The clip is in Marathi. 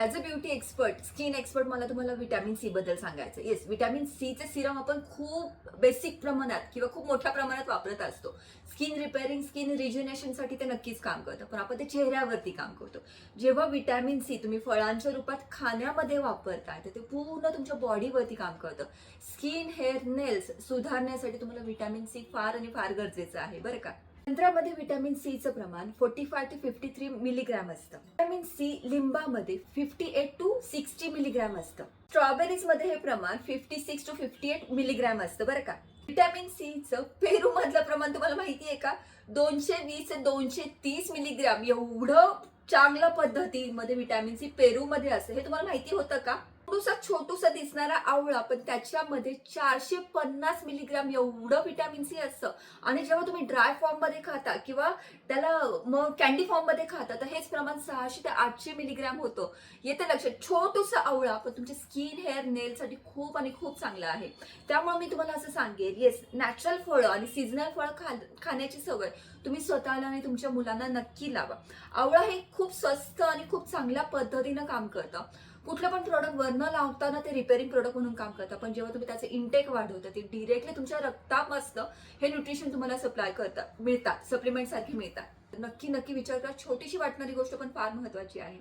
As a beauty expert, skin expert मला तुम्हाला व्हिटॅमिन सी बद्दल सांगायचं. येस, व्हिटॅमिन सीचे सिरम आपण खूप बेसिक प्रमाणात किंवा खूप मोठ्या प्रमाणात वापरत असतो. स्किन रिपेअरिंग, स्किन रिज्युनेशनसाठी ते नक्कीच काम करतं, पण आपण ते चेहऱ्यावरती काम करतो. जेव्हा व्हिटॅमिन सी तुम्ही फळांच्या रूपात खाण्यामध्ये वापरताय, तर ते पूर्ण तुमच्या बॉडीवरती काम करतं. स्किन, हेअर, नेल्स सुधारण्यासाठी तुम्हाला व्हिटॅमिन सी फार आणि फार गरजेचं आहे बरं का. संत्र्यामध्ये व्हिटॅमिन सीचं प्रमाण 45 ते 53 मिलीग्रॅम असतं. व्हिटॅमिन सी लिंबामध्ये 58 टू 60 मिलीग्रॅम असतं. स्ट्रॉबेरीज मध्ये हे प्रमाण 56 टू 58 मिलीग्रॅम असतं बरं का. व्हिटॅमिन सीचं पेरू मधलं प्रमाण तुम्हाला माहिती आहे का? 220 ते 230 मिलीग्रॅम एवढं चांगल्या पद्धतीमध्ये व्हिटॅमिन सी पेरू मध्ये असतं. हे तुम्हाला माहिती होतं का? छोटूसा दिसणारा आवळा, पण त्याच्यामध्ये 450 मिलीग्राम एवढं व्हिटॅमिन सी असतं. आणि जेव्हा तुम्ही ड्राय फॉर्म मध्ये खाता किंवा त्याला मग कॅन्डी फॉर्म मध्ये खाता, तर हेच प्रमाण 600 ते 800 मिलीग्राम होतं. येते लक्षात. छोटूसा आवळा पण तुमच्या स्किन, हेअर, नेल साठी खूप आणि खूप चांगला आहे. त्यामुळे मी तुम्हाला असं सांगेन, येस, नॅचरल फळं आणि सीझनल फळं खाण्याची सवय तुम्ही स्वतःला आणि तुमच्या मुलांना नक्की लावा. आवळा हे खूप स्वस्त आणि खूप चांगल्या पद्धतीनं काम करतं. कुठलं पण प्रोडक्ट वरनं लावताना ते रिपेअरिंग प्रोडक्ट म्हणून काम करतं, पण जेव्हा तुम्ही त्याचे इंटेक वाढवता, ते डिरेक्टली तुमच्या रक्तापासनं हे न्यूट्रिशन तुम्हाला सप्लाय मिळतात, सप्लिमेंट सारखे मिळतात. नक्की नक्की विचार करा. छोटीशी वाटणारी गोष्ट पण फार महत्वाची आहे.